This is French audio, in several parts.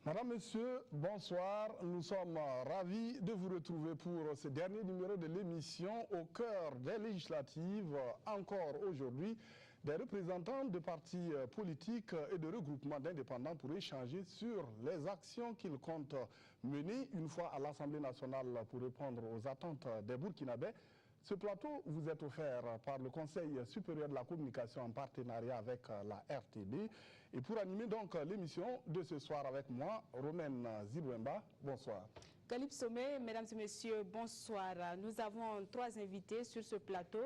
Madame, Monsieur, bonsoir. Nous sommes ravis de vous retrouver pour ce dernier numéro de l'émission au cœur des législatives. Encore aujourd'hui, des représentants de partis politiques et de regroupements d'indépendants pour échanger sur les actions qu'ils comptent mener une fois à l'Assemblée nationale pour répondre aux attentes des Burkinabés. Ce plateau vous est offert par le Conseil supérieur de la communication en partenariat avec la RTB. Et pour animer donc l'émission de ce soir avec moi, Romaine Zilwemba, bonsoir. Galip Sommet, mesdames et messieurs, bonsoir. Nous avons trois invités sur ce plateau.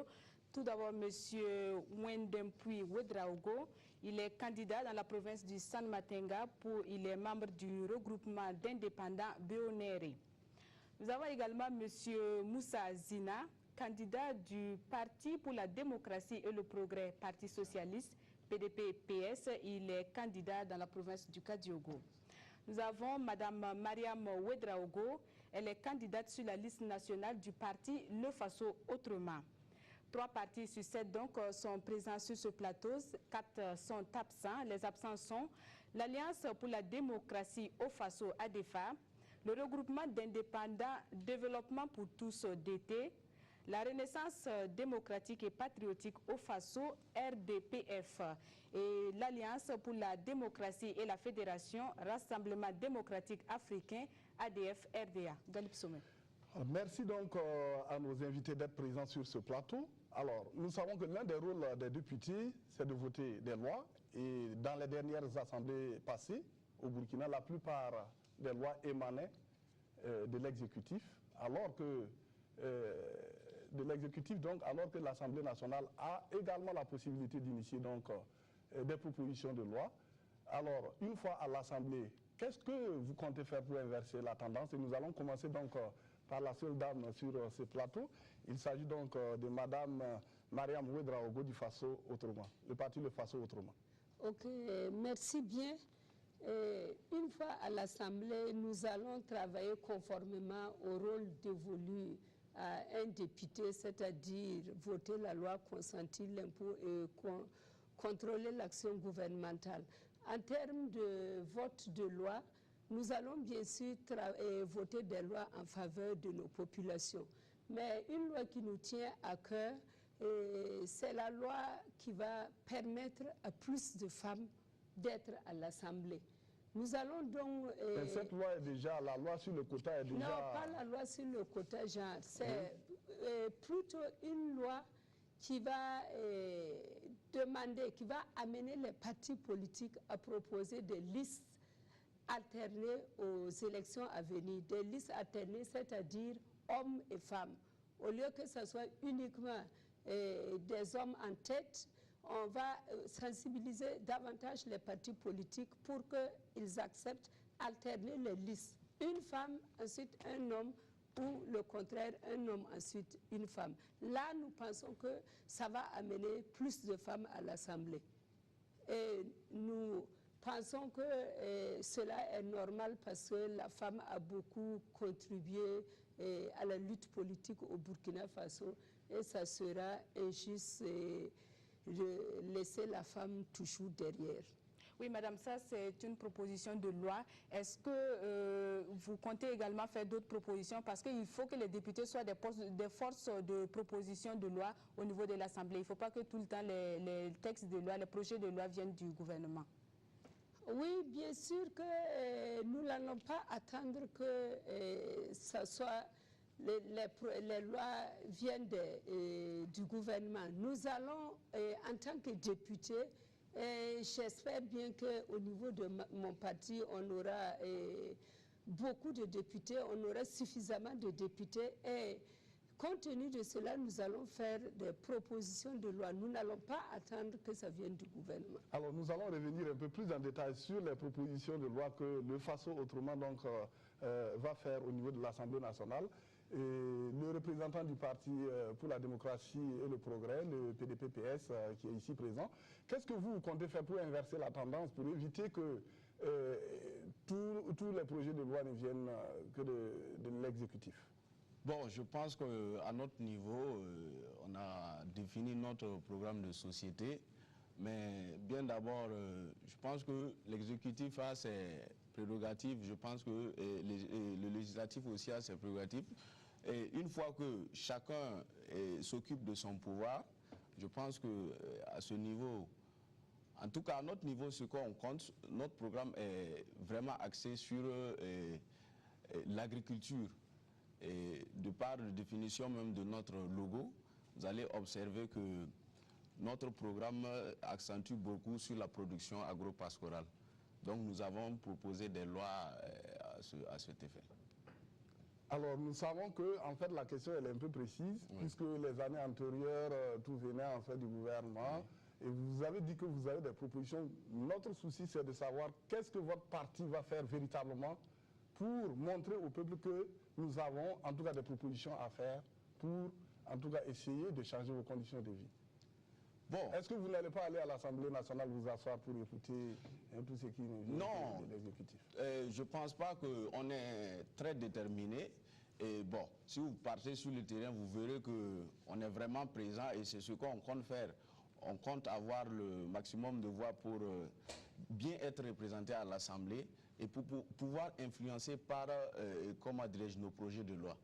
Tout d'abord, M. Wendempui Wedraogo. Il est candidat dans la province du San Matenga. Il est membre du regroupement d'indépendants Béonéré. Nous avons également M. Moussa Zina, candidat du Parti pour la démocratie et le progrès, Parti socialiste, PDP-PS. Il est candidat dans la province du Kadiogo. Nous avons Mme Mariam Wedraogo. Elle est candidate sur la liste nationale du parti Le Faso Autrement. 3 partis sur 7 donc sont présents sur ce plateau. 4 sont absents. Les absents sont l'Alliance pour la démocratie au Faso ADEFA, le regroupement d'indépendants Développement pour tous DT, la Renaissance démocratique et patriotique au Faso, RDPF, et l'Alliance pour la démocratie et la fédération, Rassemblement démocratique africain, ADF-RDA. Galip Sommet. Merci donc à nos invités d'être présents sur ce plateau. Alors, nous savons que l'un des rôles des députés, c'est de voter des lois. Et dans les dernières assemblées passées, au Burkina, la plupart des lois émanaient de l'exécutif, alors que alors que l'Assemblée nationale a également la possibilité d'initier donc des propositions de loi. Alors, une fois à l'Assemblée, qu'est-ce que vous comptez faire pour inverser la tendance? Et nous allons commencer donc par la seule dame sur ce plateau. Il s'agit donc de Mme Mariam Wedraogo du Faso Autrement, le parti Le Faso Autrement. Ok, merci bien. Une fois à l'Assemblée, nous allons travailler conformément au rôle dévolu à un député, c'est-à-dire voter la loi, consentir l'impôt et contrôler l'action gouvernementale. En termes de vote de loi, nous allons bien sûr voter des lois en faveur de nos populations. Mais une loi qui nous tient à cœur, c'est la loi qui va permettre à plus de femmes d'être à l'Assemblée. Nous allons donc... cette loi est déjà, la loi sur le quota est déjà... Non, pas la loi sur le quota genre, c'est plutôt une loi qui va demander, qui va amener les partis politiques à proposer des listes alternées aux élections à venir. Des listes alternées, c'est-à-dire hommes et femmes. Au lieu que ce soit uniquement des hommes en tête, on va sensibiliser davantage les partis politiques pour qu'ils acceptent alterner les listes. Une femme, ensuite un homme, ou le contraire, un homme, ensuite une femme. Là, nous pensons que ça va amener plus de femmes à l'Assemblée. Et nous pensons que cela est normal parce que la femme a beaucoup contribué à la lutte politique au Burkina Faso et ça sera injuste de laisser la femme toujours derrière. Oui, madame, ça c'est une proposition de loi. Est-ce que vous comptez également faire d'autres propositions? Parce qu'il faut que les députés soient des forces de proposition de loi au niveau de l'Assemblée. Il ne faut pas que tout le temps les textes de loi, les projets de loi viennent du gouvernement. Oui, bien sûr que nous n'allons pas attendre que ça soit... Les lois viennent du gouvernement. Nous allons, en tant que députés, j'espère bien qu'au niveau de mon parti, on aura beaucoup de députés, on aura suffisamment de députés. Et compte tenu de cela, nous allons faire des propositions de loi. Nous n'allons pas attendre que ça vienne du gouvernement. Alors, nous allons revenir un peu plus en détail sur les propositions de loi que le Faso Autrement donc, va faire au niveau de l'Assemblée nationale. Et le représentant du Parti pour la démocratie et le progrès, le PDP-PS, qui est ici présent, qu'est-ce que vous comptez faire pour inverser la tendance, pour éviter que tous les projets de loi ne viennent que de l'exécutif? Bon, je pense qu'à notre niveau, on a défini notre programme de société. Mais bien d'abord, je pense que l'exécutif a ses prérogatives, je pense que le législatif aussi a ses prérogatives. Et une fois que chacun s'occupe de son pouvoir, je pense qu'à ce niveau, en tout cas à notre niveau, ce qu'on compte, notre programme est vraiment axé sur l'agriculture. Et de par la définition même de notre logo, vous allez observer que notre programme accentue beaucoup sur la production agro-pastorale. Donc nous avons proposé des lois à cet effet. Alors nous savons que en fait la question elle est un peu précise, oui, puisque les années antérieures, tout venait en fait du gouvernement. Oui. Et vous avez dit que vous avez des propositions. Notre souci c'est de savoir qu'est-ce que votre parti va faire véritablement pour montrer au peuple que nous avons en tout cas des propositions à faire pour en tout cas essayer de changer vos conditions de vie. Bon. Est-ce que vous n'allez pas aller à l'Assemblée nationale vous asseoir pour écouter tout ce qui nous vient de l'exécutif? Je ne pense pas qu'on est très déterminé. Et bon, si vous partez sur le terrain, vous verrez qu'on est vraiment présent et c'est ce qu'on compte faire. On compte avoir le maximum de voix pour bien être représenté à l'Assemblée et pour pouvoir influencer par, comment dirais-je, nos projets de loi.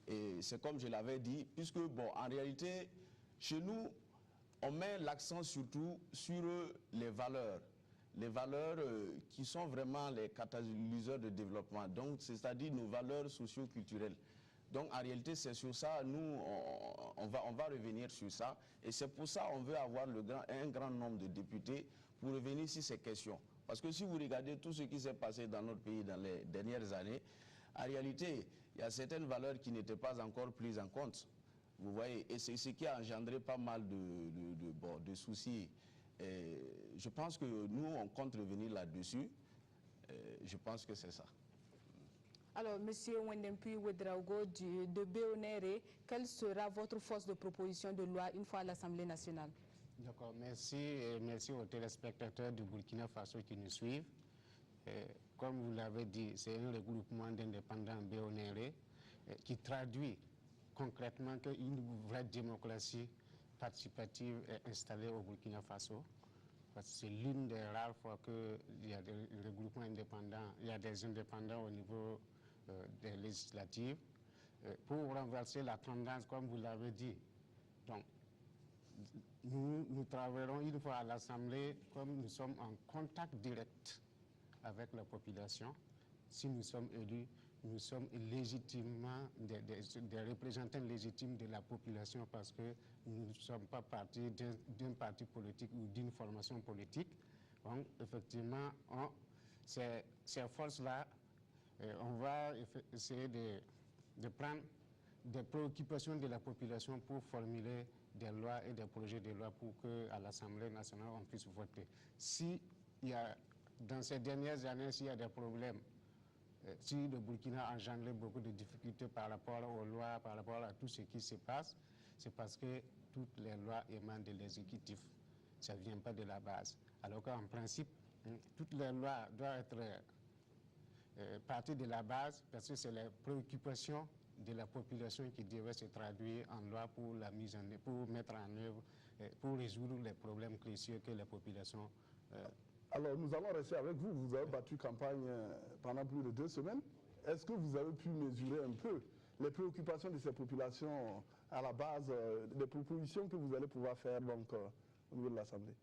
Et c'est comme je l'avais dit, puisque, bon, en réalité, chez nous, on met l'accent surtout sur les valeurs qui sont vraiment les catalyseurs de développement, donc c'est-à-dire nos valeurs socio-culturelles. Donc en réalité c'est sur ça, nous on va revenir sur ça et c'est pour ça qu'on veut avoir un grand nombre de députés pour revenir sur ces questions. Parce que si vous regardez tout ce qui s'est passé dans notre pays dans les dernières années, en réalité il y a certaines valeurs qui n'étaient pas encore prises en compte. Vous voyez, et c'est ce qui a engendré pas mal de soucis. Et je pense que nous, on compte revenir là-dessus. Je pense que c'est ça. Alors, M. Wendempuy Ouedraogo de BONERE, quelle sera votre force de proposition de loi une fois à l'Assemblée nationale? D'accord, merci et merci aux téléspectateurs du Burkina Faso qui nous suivent. Comme vous l'avez dit, c'est un regroupement d'indépendants BONERE qui traduit concrètement qu'une vraie démocratie participative est installée au Burkina Faso. C'est l'une des rares fois qu'il y a des regroupements indépendants, il y a des indépendants au niveau des législatives pour renverser la tendance, comme vous l'avez dit. Donc, nous travaillerons une fois à l'Assemblée, comme nous sommes en contact direct avec la population. Si nous sommes élus, nous sommes légitimement des représentants légitimes de la population parce que nous ne sommes pas partis d'un parti politique ou d'une formation politique. Donc, effectivement, ces forces-là, on va essayer de prendre des préoccupations de la population pour formuler des lois et des projets de loi pour qu'à l'Assemblée nationale, on puisse voter. Si il y a, dans ces dernières années, s'il y a des problèmes, si le Burkina a engendré beaucoup de difficultés par rapport aux lois, par rapport à tout ce qui se passe, c'est parce que toutes les lois émanent de l'exécutif. Ça ne vient pas de la base. Alors qu'en principe, toutes les lois doivent être parties de la base parce que c'est les préoccupations de la population qui devaient se traduire en loi pour la mise en œuvre, pour mettre en œuvre, pour résoudre les problèmes cruciaux que la population Alors, nous allons rester avec vous. Vous avez battu campagne pendant plus de 2 semaines. Est-ce que vous avez pu mesurer un peu les préoccupations de ces populations à la base des propositions que vous allez pouvoir faire donc, au niveau de l'Assemblée?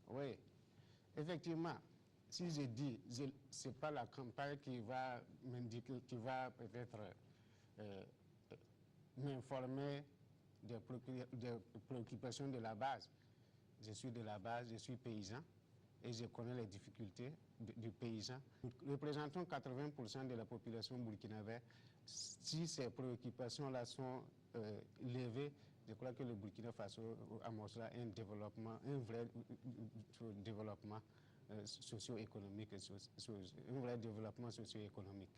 Oui, effectivement. Si je dis, ce n'est pas la campagne qui va m'indiquer, qui va peut-être m'informer des préoccupations de la base. Je suis de la base, je suis paysan et je connais les difficultés du paysan. Nous représentons 80% de la population burkinabé. Si ces préoccupations-là sont levées, je crois que le Burkina Faso amorcera un développement, un vrai développement socio-économique, un vrai développement socio-économique.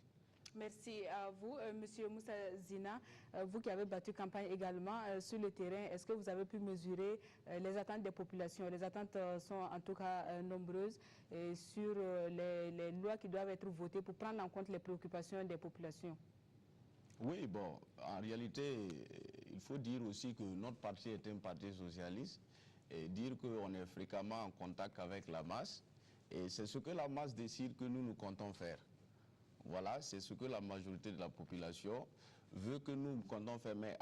Merci à vous, Monsieur Moussa Zina. Vous qui avez battu campagne également sur le terrain, est-ce que vous avez pu mesurer les attentes des populations? Les attentes sont en tout cas nombreuses sur les lois qui doivent être votées pour prendre en compte les préoccupations des populations. Oui, bon, en réalité, il faut dire aussi que notre parti est un parti socialiste et dire qu'on est fréquemment en contact avec la masse. Et c'est ce que la masse décide que nous comptons faire. Voilà, c'est ce que la majorité de la population veut que nous comptons faire. Mais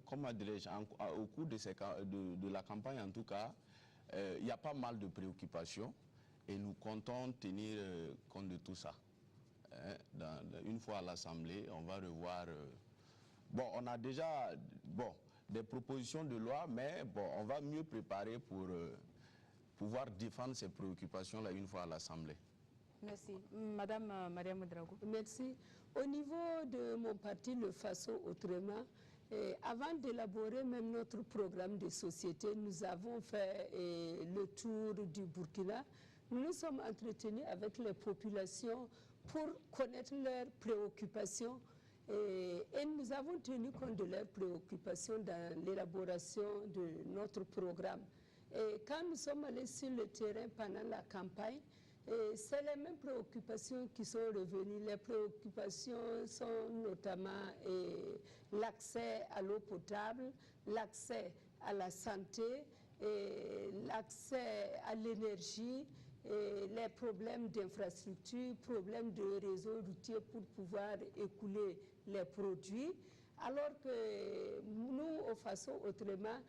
comment dirais-je, au cours de la campagne en tout cas, il y a pas mal de préoccupations et nous comptons tenir compte de tout ça. Une fois à l'Assemblée, on va revoir... bon, on a déjà des propositions de loi, mais bon, on va mieux préparer pour pouvoir défendre ces préoccupations-là une fois à l'Assemblée. Merci. Madame Mariam Ouedraogo. Merci. Au niveau de mon parti, le FASO Autrement, avant d'élaborer même notre programme de société, nous avons fait le tour du Burkina. Nous nous sommes entretenus avec les populations pour connaître leurs préoccupations et nous avons tenu compte de leurs préoccupations dans l'élaboration de notre programme. Et quand nous sommes allés sur le terrain pendant la campagne, c'est les mêmes préoccupations qui sont revenues. Les préoccupations sont notamment l'accès à l'eau potable, l'accès à la santé, l'accès à l'énergie, les problèmes d'infrastructure, problèmes de réseau routier pour pouvoir écouler les produits. Alors que nous, au FASO Autrement,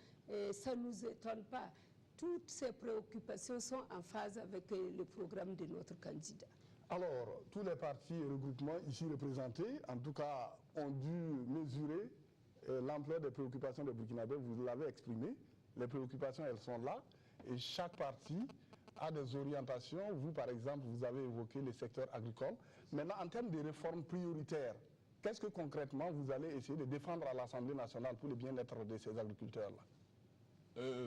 ça ne nous étonne pas. Toutes ces préoccupations sont en phase avec le programme de notre candidat. Alors, tous les partis et regroupements ici représentés, en tout cas, ont dû mesurer l'ampleur des préoccupations des Burkinabés. Vous l'avez exprimé. Les préoccupations, elles sont là. Et chaque parti a des orientations. Vous, par exemple, vous avez évoqué le secteur agricole. Maintenant, en termes de réformes prioritaires, qu'est-ce que concrètement vous allez essayer de défendre à l'Assemblée nationale pour le bien-être de ces agriculteurs-là?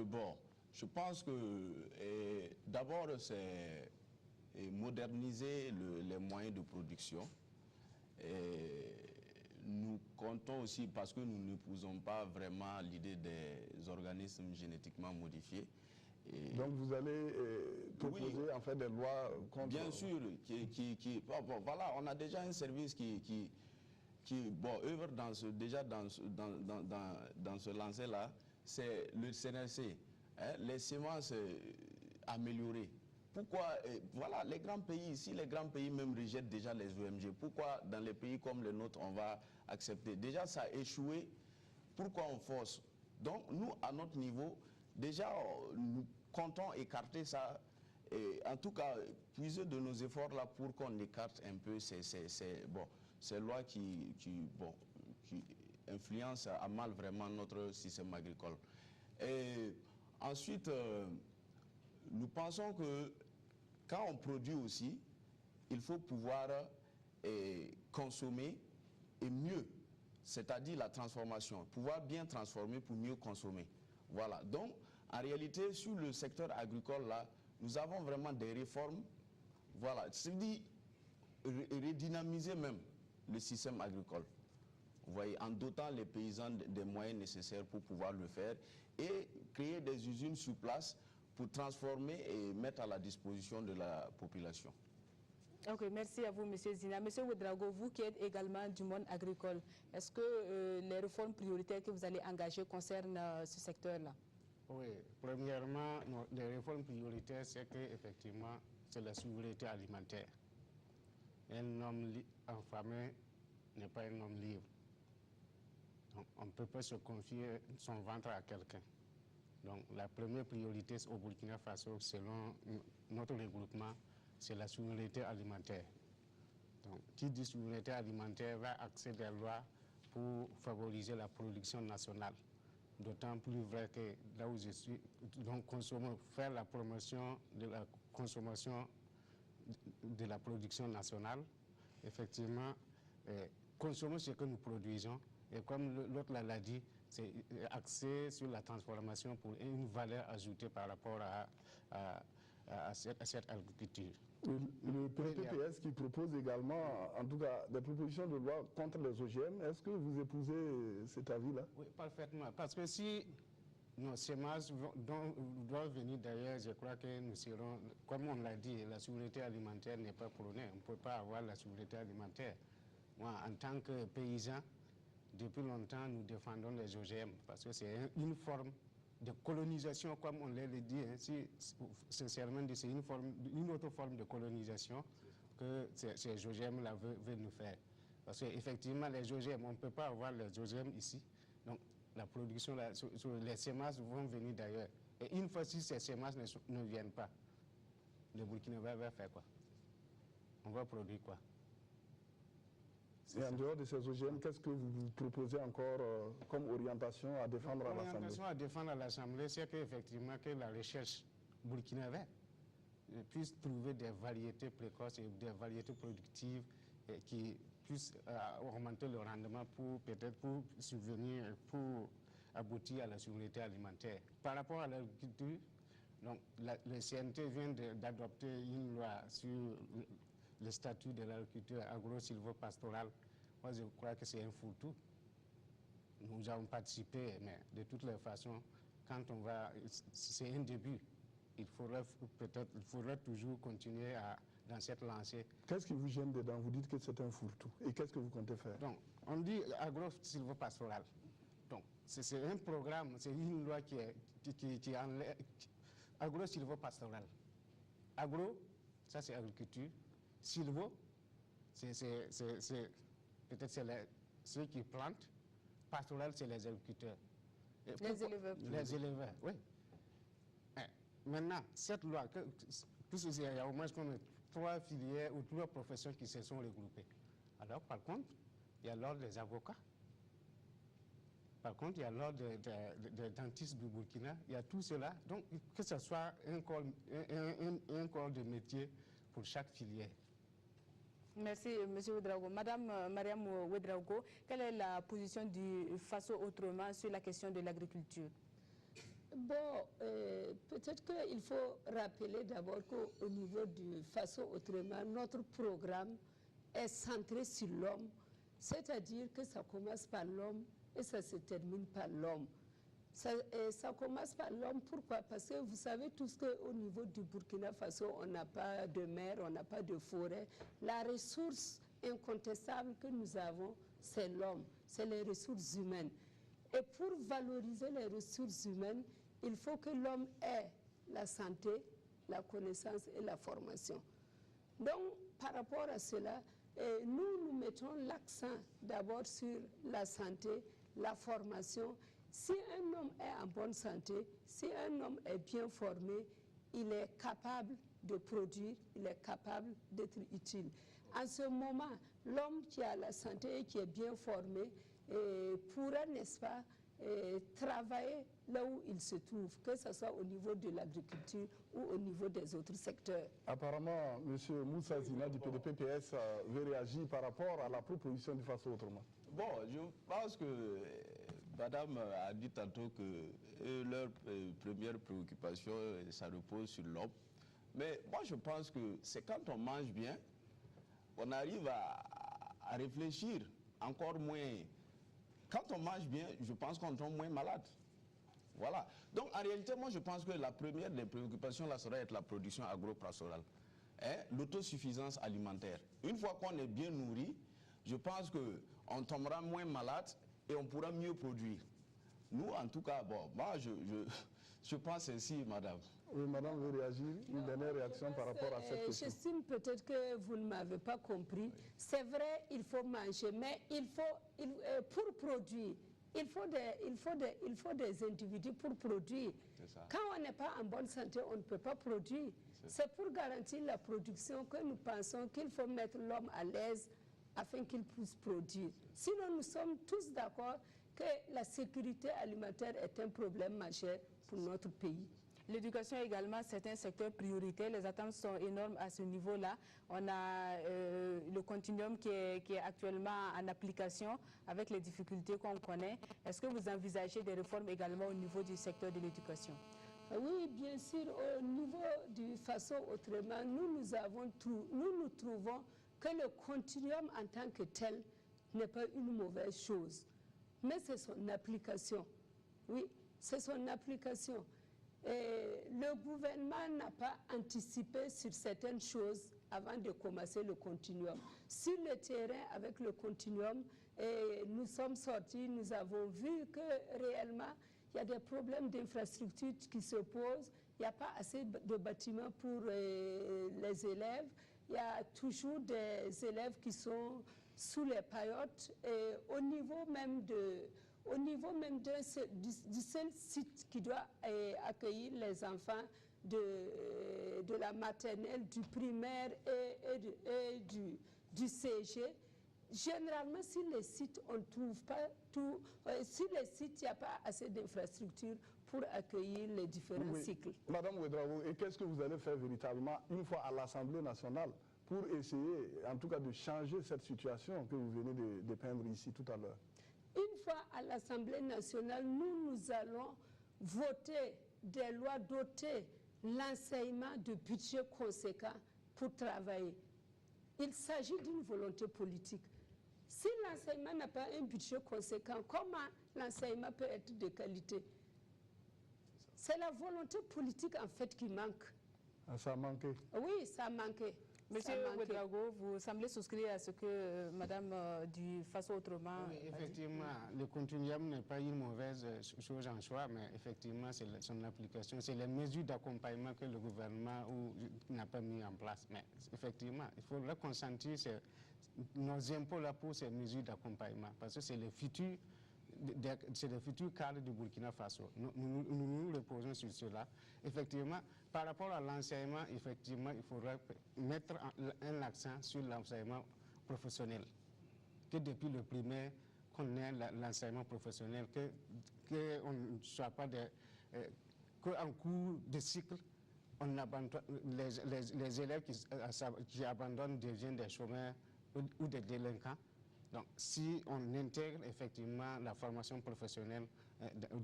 Bon, je pense que d'abord, c'est moderniser les moyens de production. Nous comptons aussi, parce que nous n'épousons pas vraiment l'idée des organismes génétiquement modifiés. Donc vous allez proposer en fait des lois contre... Bien sûr, voilà, on a déjà un service qui œuvre déjà dans ce lancer-là, c'est le CNRC, les semences améliorées. Pourquoi, voilà, les grands pays, si les grands pays même rejettent déjà les OMG, pourquoi dans les pays comme le nôtre, on va accepter? Déjà, ça a échoué, pourquoi on force? Donc, nous, à notre niveau, déjà, nous comptons écarter ça, et en tout cas, puiser de nos efforts là pour qu'on écarte un peu ces lois qui influencent à mal vraiment notre système agricole. Et ensuite, nous pensons que quand on produit aussi, il faut pouvoir consommer et mieux, c'est-à-dire la transformation, pouvoir bien transformer pour mieux consommer. Voilà, donc en réalité, sur le secteur agricole, là, nous avons vraiment des réformes, voilà, c'est-à-dire redynamiser même le système agricole. Vous voyez, en dotant les paysans des moyens nécessaires pour pouvoir le faire et créer des usines sur place pour transformer et mettre à la disposition de la population. Ok, merci à vous, M. Zina. M. Ouedraogo, vous qui êtes également du monde agricole, est-ce que les réformes prioritaires que vous allez engager concernent ce secteur-là? Oui, premièrement, les réformes prioritaires, c'est qu'effectivement, c'est la souveraineté alimentaire. Un homme affamé n'est pas un homme libre. Donc, on ne peut pas se confier son ventre à quelqu'un. Donc, la première priorité au Burkina Faso, selon notre regroupement, c'est la souveraineté alimentaire. Donc, qui dit souveraineté alimentaire va axer des lois pour favoriser la production nationale. D'autant plus vrai que là où je suis, donc faire la promotion de la consommation de la production nationale, effectivement, consommer ce que nous produisons, et comme l'autre l'a dit, c'est axé sur la transformation pour une valeur ajoutée par rapport à cette agriculture. Le PPPS qui propose également, en tout cas, des propositions de loi contre les OGM, est-ce que vous épousez cet avis-là? Oui, parfaitement. Parce que si nos semences doivent venir d'ailleurs, je crois que nous serons, comme on l'a dit, la souveraineté alimentaire n'est pas prônée. On ne peut pas avoir la souveraineté alimentaire. Moi, en tant que paysan, depuis longtemps, nous défendons les OGM parce que c'est une forme de colonisation, comme on l'a dit, hein, sincèrement, c'est une autre forme de colonisation que ces OGM-là veulent nous faire. Parce qu'effectivement, les OGM, on ne peut pas avoir les OGM ici. Donc, la production, les semences vont venir d'ailleurs. Et une fois si ces semences ne viennent pas, le Burkinabé va faire quoi? On va produire quoi? Et en dehors de ces OGM, qu'est-ce que vous proposez encore comme orientation à défendre à l'Assemblée? L'orientation à défendre à l'Assemblée, c'est qu'effectivement que la recherche burkinabé puisse trouver des variétés précoces et des variétés productives qui puissent augmenter le rendement pour subvenir, pour aboutir à la souveraineté alimentaire. Par rapport à l'agriculture, donc le CNT vient d'adopter une loi sur le statut de l'agriculture agro-silvopastorale. Moi, je crois que c'est un fourre-tout. Nous avons participé, mais de toutes les façons, quand on va, c'est un début. Il faudrait toujours continuer dans cette lancée. Qu'est-ce qui vous gêne dedans? Vous dites que c'est un fourre-tout. Et qu'est-ce que vous comptez faire? Donc, on dit agro-silvopastorale. Donc, c'est un programme, c'est une loi qui enlève agro-silvopastorale. Agro, ça c'est agriculture. Silvo, peut-être c'est ceux qui plantent. Pastoral, c'est les agriculteurs. Les éleveurs. Les éleveurs, oui. Maintenant, cette loi, puisqu'il y a au moins comme 3 filières ou 3 professions qui se sont regroupées. Alors, par contre, il y a l'ordre des avocats. Par contre, il y a l'ordre des dentistes du Burkina. Il y a tout cela. Donc, que ce soit un corps de métier pour chaque filière. Merci, M. Ouedraogo. Madame Mariam Ouedraogo, quelle est la position du FASO autrement sur la question de l'agriculture? Bon, peut-être qu'il faut rappeler d'abord qu'au niveau du FASO autrement, notre programme est centré sur l'homme, c'est-à-dire que ça commence par l'homme et ça se termine par l'homme. Ça commence par l'homme, pourquoi? Parce que vous savez tous qu'au niveau du Burkina Faso, on n'a pas de mer, on n'a pas de forêt. La ressource incontestable que nous avons, c'est l'homme, c'est les ressources humaines. Et pour valoriser les ressources humaines, il faut que l'homme ait la santé, la connaissance et la formation. Donc, par rapport à cela, nous mettons l'accent d'abord sur la santé, la formation. Si un homme est en bonne santé, si un homme est bien formé, il est capable de produire, il est capable d'être utile. En ce moment, l'homme qui a la santé et qui est bien formé pourra, n'est-ce pas, travailler là où il se trouve, que ce soit au niveau de l'agriculture ou au niveau des autres secteurs. Apparemment, M. Moussa Zina du PDP-PS veut réagir par rapport à la proposition du FASO autrement. Bon, je pense que Madame a dit tantôt que leur première préoccupation, ça repose sur l'homme. Mais moi, je pense que c'est quand on mange bien, on arrive à réfléchir encore moins. Quand on mange bien, je pense qu'on tombe moins malade. Voilà. Donc, en réalité, moi, je pense que la première des préoccupations, là, serait être la production agro-pastorale. L'autosuffisance alimentaire. Une fois qu'on est bien nourri, je pense qu'on tombera moins malade et on pourra mieux produire. Nous, en tout cas, bon, moi, je pense ainsi, madame. Oui, madame veut réagir. Une dernière réaction par rapport à cette question. J'estime peut-être que vous ne m'avez pas compris. Oui. C'est vrai, il faut manger, mais pour produire, il faut des individus pour produire. Quand on n'est pas en bonne santé, on ne peut pas produire. C'est pour garantir la production que nous pensons qu'il faut mettre l'homme à l'aise afin qu'il puisse produire. Sinon, nous sommes tous d'accord que la sécurité alimentaire est un problème majeur pour notre pays. L'éducation également, c'est un secteur prioritaire. Les attentes sont énormes à ce niveau-là. On a le continuum qui est actuellement en application avec les difficultés qu'on connaît. Est-ce que vous envisagez des réformes également au niveau du secteur de l'éducation? Oui, bien sûr. Au niveau du FASO autrement, nous trouvons que le continuum en tant que tel n'est pas une mauvaise chose. Mais c'est son application. Oui, c'est son application. Le gouvernement n'a pas anticipé sur certaines choses avant de commencer le continuum. Sur le terrain, avec le continuum, nous sommes sortis, nous avons vu que réellement, il il y a des problèmes d'infrastructure qui se posent, il n'y a pas assez de bâtiments pour les élèves, il y a toujours des élèves qui sont sous les paillotes, et au niveau même du seul site qui doit accueillir les enfants de la maternelle, du primaire et du CG. Généralement, si les sites, on ne trouve pas tout, si les sites, il n'y a pas assez d'infrastructures pour accueillir les différents cycles. Madame Ouedraogo, et qu'est-ce que vous allez faire véritablement une fois à l'Assemblée nationale pour essayer, en tout cas, de changer cette situation que vous venez de dépeindre ici tout à l'heure? Une fois à l'Assemblée nationale, nous allons voter des lois, doter l'enseignement de budget conséquent pour travailler. Il s'agit d'une volonté politique. Si l'enseignement n'a pas un budget conséquent, comment l'enseignement peut être de qualité? C'est la volonté politique en fait qui manque. Ah, ça a manqué? Oui, ça a manqué. Monsieur Ouedraogo, vous semblez souscrire à ce que Madame du Faso Autrement... Oui, effectivement, le continuum n'est pas une mauvaise chose en soi, mais effectivement, c'est son application, c'est les mesures d'accompagnement que le gouvernement n'a pas mis en place. Mais effectivement, il faudra consentir nos impôts là pour ces mesures d'accompagnement, parce que c'est le futur cadre du Burkina Faso. Nous reposons sur cela. Effectivement, par rapport à l'enseignement, effectivement, il faudra mettre un accent sur l'enseignement professionnel. Que depuis le primaire, qu'on ait l'enseignement professionnel, qu'on ne soit pas qu'en cours de cycle, on abandonne, les élèves qui abandonnent deviennent des chômeurs ou des délinquants. Donc, si on intègre effectivement la formation professionnelle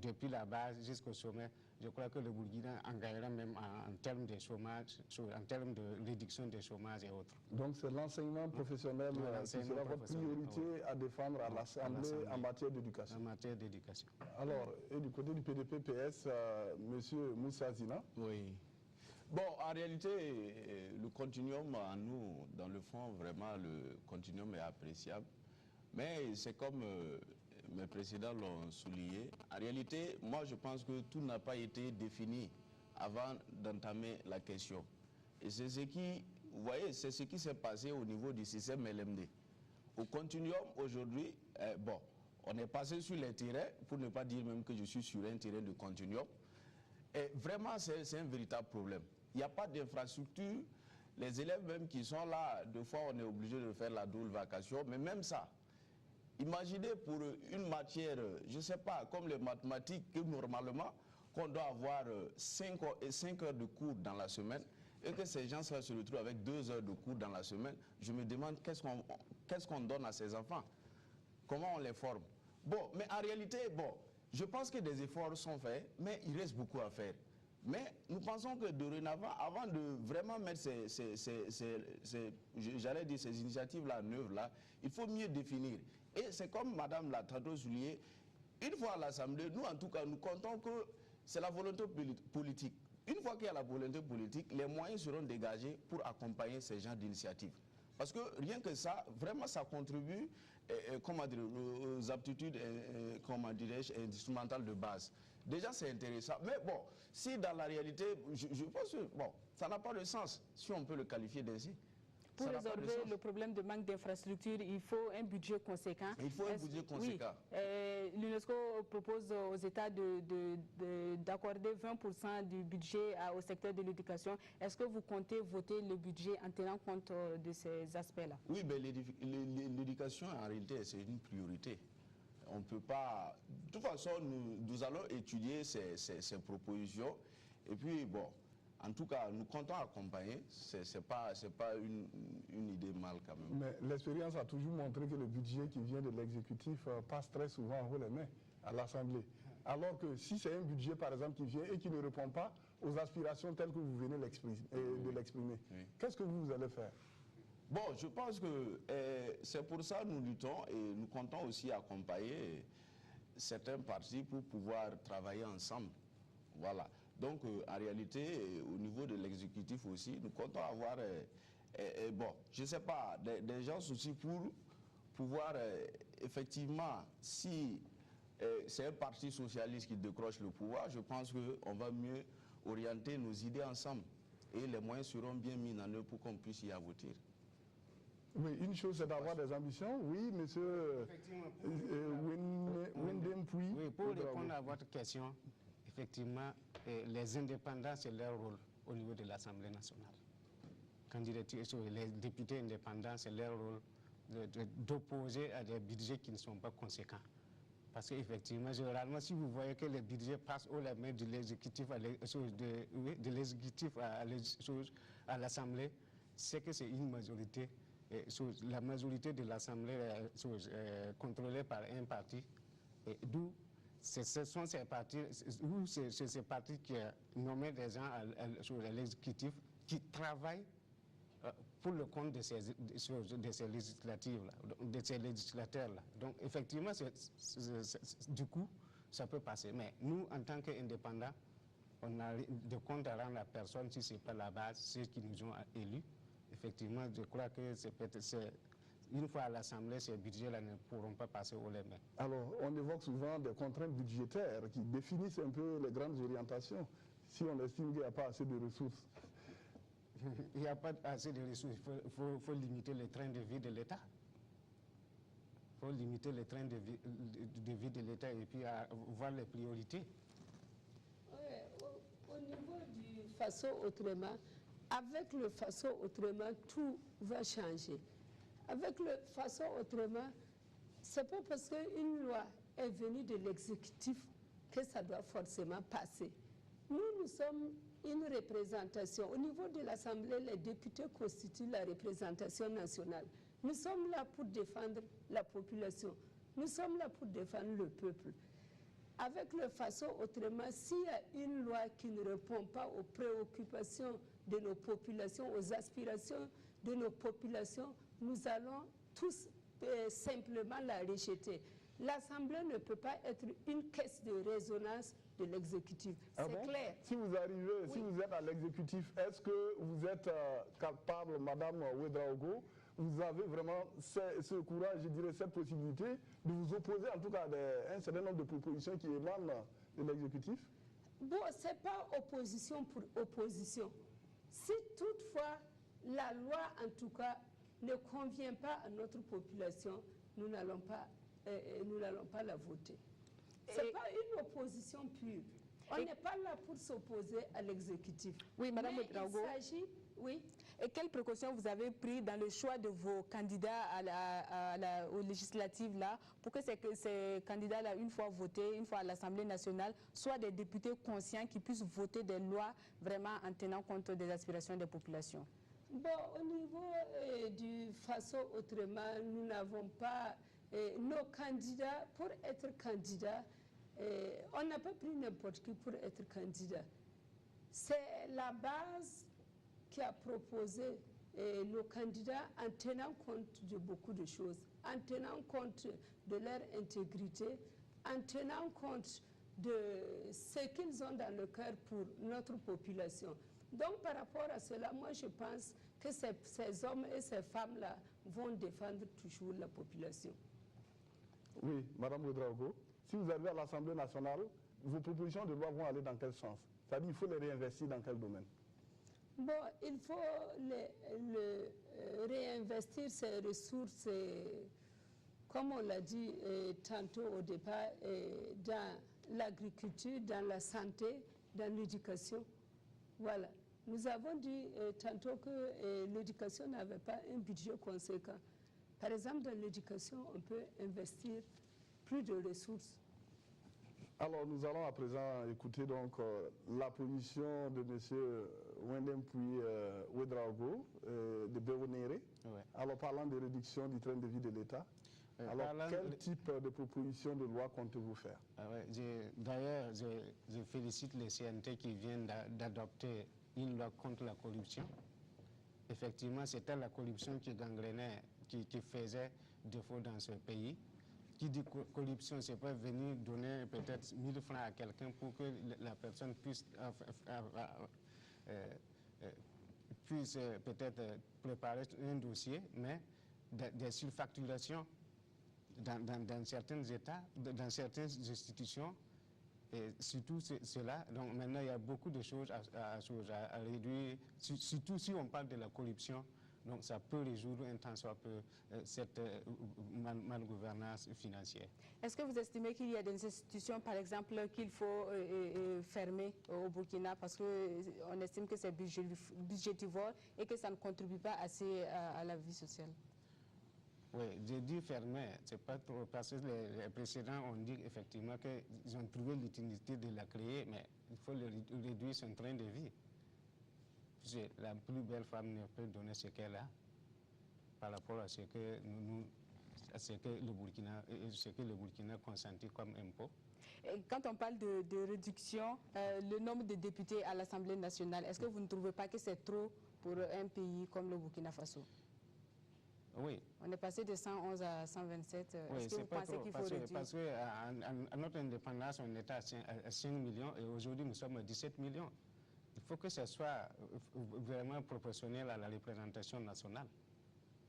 depuis la base jusqu'au sommet, je crois que le Burkina en gagnera même en termes de chômage, en termes de réduction des chômages et autres. Donc, c'est l'enseignement professionnel qui sera votre priorité à défendre à l'Assemblée en matière d'éducation. En matière d'éducation. Alors, et du côté du PDP-PS, Monsieur Moussa Zina? Oui. Bon, en réalité, le continuum, à nous, dans le fond, vraiment, le continuum est appréciable. Mais c'est comme mes précédents l'ont souligné. En réalité, moi, je pense que tout n'a pas été défini avant d'entamer la question. Et c'est ce qui, vous voyez, c'est ce qui s'est passé au niveau du système LMD. Au continuum, aujourd'hui, bon, on est passé sur les terrains, pour ne pas dire même que je suis sur un terrain de continuum. Et vraiment, c'est un véritable problème. Il n'y a pas d'infrastructure. Les élèves même qui sont là, deux fois, on est obligé de faire la double vacation. Mais même ça, imaginez pour une matière, je ne sais pas, comme les mathématiques, que normalement, qu'on doit avoir 5 heures de cours dans la semaine, et que ces gens-là se retrouvent avec 2 heures de cours dans la semaine, je me demande qu'est-ce qu'on donne à ces enfants? Comment on les forme? Bon, mais en réalité, bon, je pense que des efforts sont faits, mais il reste beaucoup à faire. Mais nous pensons que dorénavant, avant de vraiment mettre j'allais dire ces initiatives-là en œuvre, là, il faut mieux définir. Et c'est comme Madame l'a tantôt souligné, une fois à l'Assemblée, nous en tout cas, nous comptons que c'est la volonté politique. Une fois qu'il y a la volonté politique, les moyens seront dégagés pour accompagner ces genres d'initiatives. Parce que rien que ça, vraiment ça contribue comment dire, aux aptitudes comment dirais-je, instrumentales de base. Déjà c'est intéressant, mais bon, si dans la réalité, je pense que bon, ça n'a pas de sens, si on peut le qualifier d'ainsi. Pour résolver le problème de manque d'infrastructures, il faut un budget conséquent. Il faut un budget conséquent. Oui, l'UNESCO propose aux États d'accorder 20% du budget au secteur de l'éducation. Est-ce que vous comptez voter le budget en tenant compte de ces aspects-là? Oui, mais l'éducation, en réalité, c'est une priorité. On ne peut pas... De toute façon, nous allons étudier ces propositions. Et puis, bon... En tout cas, nous comptons accompagner, ce n'est pas une idée mal quand même. Mais l'expérience a toujours montré que le budget qui vient de l'exécutif passe très souvent en haut les mains à l'Assemblée. Alors que si c'est un budget, par exemple, qui vient et qui ne répond pas aux aspirations telles que vous venez de l'exprimer, qu'est-ce que vous allez faire? Bon, je pense que c'est pour ça que nous luttons et nous comptons aussi accompagner certains partis pour pouvoir travailler ensemble. Voilà. Donc, en réalité, au niveau de l'exécutif aussi, nous comptons avoir, bon, je ne sais pas, des gens aussi pour pouvoir, effectivement, si c'est un parti socialiste qui décroche le pouvoir. Je pense qu'on va mieux orienter nos idées ensemble. Et les moyens seront bien mis en œuvre pour qu'on puisse y aboutir. Oui, une chose c'est d'avoir des ambitions. Oui, monsieur Wendempuy. Oui, pour répondre à votre question, effectivement, les indépendants, c'est leur rôle au niveau de l'Assemblée nationale. Les députés indépendants, c'est leur rôle d'opposer à des budgets qui ne sont pas conséquents. Parce qu'effectivement, généralement, si vous voyez que les budgets passent aux mains de l'exécutif à l'Assemblée, c'est que c'est une majorité. La majorité de l'Assemblée est contrôlée par un parti. D'où ce sont ces partis, ces partis qui nomment des gens à l'exécutif qui travaillent pour le compte de ces législatives-là, de ces législateurs-là. Donc, effectivement, du coup, ça peut passer. Mais nous, en tant qu'indépendants, on a de compte à rendre à personne si ce n'est pas la base, ceux qui nous ont élus. Effectivement, je crois que une fois à l'Assemblée, ces budgets-là ne pourront pas passer aux mains. Alors, on évoque souvent des contraintes budgétaires qui définissent un peu les grandes orientations, si on estime qu'il n'y a pas assez de ressources. Il n'y a pas assez de ressources. Il faut limiter le train de vie de l'État. Il faut limiter le train de vie de l'État et puis voir les priorités. Au niveau du façon autrement, avec le façon autrement, tout va changer. Avec le façon autrement, c'est pas parce qu'une loi est venue de l'exécutif que ça doit forcément passer. Nous sommes une représentation. Au niveau de l'Assemblée, les députés constituent la représentation nationale. Nous sommes là pour défendre la population. Nous sommes là pour défendre le peuple. Avec le façon autrement, s'il y a une loi qui ne répond pas aux préoccupations de nos populations, aux aspirations de nos populations, nous allons tous simplement la rejeter. L'Assemblée ne peut pas être une caisse de résonance de l'exécutif. C'est clair. Si vous arrivez, si vous êtes à l'exécutif, est-ce que vous êtes capable, Madame Ouedraogo, vous avez vraiment ce courage, je dirais, cette possibilité de vous opposer en tout cas à un certain nombre de propositions qui émanent de l'exécutif? Bon, ce n'est pas opposition pour opposition. Si toutefois la loi, en tout cas, ne convient pas à notre population, nous n'allons pas la voter. Ce n'est pas une opposition pure. On n'est pas là pour s'opposer à l'exécutif. Oui, Madame Ouedraogo. Il s'agit, oui. Et quelles précautions vous avez prises dans le choix de vos candidats aux législatives là, pour que ces candidats-là, une fois votés, une fois à l'Assemblée nationale, soient des députés conscients qui puissent voter des lois vraiment en tenant compte des aspirations des populations? Bon, au niveau du façon autrement, nous n'avons pas nos candidats. Pour être candidat, on n'a pas pris n'importe qui pour être candidat. C'est la base qui a proposé nos candidats en tenant compte de beaucoup de choses, en tenant compte de leur intégrité, en tenant compte de ce qu'ils ont dans le cœur pour notre population. Donc par rapport à cela, moi je pense que ces hommes et ces femmes-là vont défendre toujours la population. Oui, Madame Ouedraogo, si vous arrivez à l'Assemblée nationale, vos propositions de loi vont aller dans quel sens? C'est-à-dire qu'il faut les réinvestir dans quel domaine? Bon, il faut réinvestir ces ressources, comme on l'a dit tantôt au départ, dans l'agriculture, dans la santé, dans l'éducation. Voilà. Nous avons dit tantôt que l'éducation n'avait pas un budget conséquent. Par exemple, dans l'éducation, on peut investir plus de ressources. Alors, nous allons à présent écouter donc la position de M. Wendempuy Ouedraogo de Béonéré. Ouais. Alors, parlant de réduction du train de vie de l'État, alors quel type de proposition de loi comptez-vous faire? D'ailleurs, je félicite les CNT qui viennent d'adopter une loi contre la corruption. Effectivement, c'était la corruption qui gangrénait, qui faisait défaut dans ce pays. Qui dit corruption, c'est pas venir donner peut-être 1000 francs à quelqu'un pour que la personne puisse peut-être préparer un dossier, mais des surfacturations dans certains États, dans certaines institutions, et surtout cela. Donc maintenant, il y a beaucoup de choses à réduire, surtout si on parle de la corruption. Donc ça peut résoudre un tant soit peu cette malgouvernance financière. Est-ce que vous estimez qu'il y a des institutions, par exemple, qu'il faut fermer au Burkina parce qu'on estime que c'est budgétivore et que ça ne contribue pas assez à la vie sociale? Oui, j'ai dit fermer, c'est pas trop, parce que les précédents ont dit effectivement qu'ils ont trouvé l'utilité de la créer, mais il faut réduire son train de vie. La plus belle femme ne peut donner ce qu'elle a par rapport à ce que le Burkina consentit comme impôt. Et quand on parle de réduction, le nombre de députés à l'Assemblée nationale, est-ce que vous ne trouvez pas que c'est trop pour un pays comme le Burkina Faso? Oui. On est passé de 111 à 127. Oui, est-ce que vous pensez qu'il faut réduire? Parce qu'à notre indépendance, on était à 5 millions et aujourd'hui, nous sommes à 17 millions. Il faut que ce soit vraiment proportionnel à la représentation nationale.